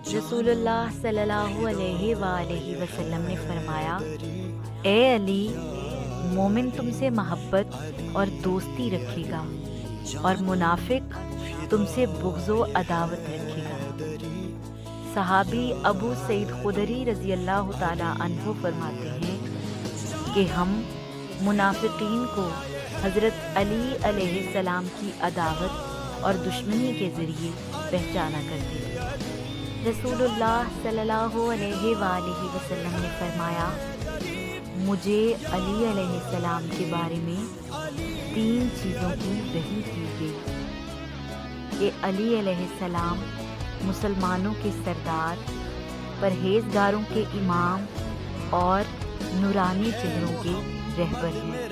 رسول اللہ صلی اللہ علیہ وآلہ وسلم نے فرمایا، اے علی، مومن تم سے محبت اور دوستی رکھے گا اور منافق تم سے بغض و عداوت رکھے گا۔ صحابی ابو سعید خدری رضی اللہ تعالی عنہ فرماتے ہیں کہ ہم منافقین کو حضرت علی علیہ السلام کی عداوت اور دشمنی کے ذریعے پہچانا کرتے تھے۔ رسول اللہ صلی اللہ علیہ وآلہ وسلم نے فرمایا، مجھے علی علیہ السلام کے بارے میں 3 چیزوں کی وحی کی گئی کہ علی علیہ السلام مسلمانوں کے سردار، پرہیزگاروں کے امام اور نورانی چہروں کے رہبر ہیں۔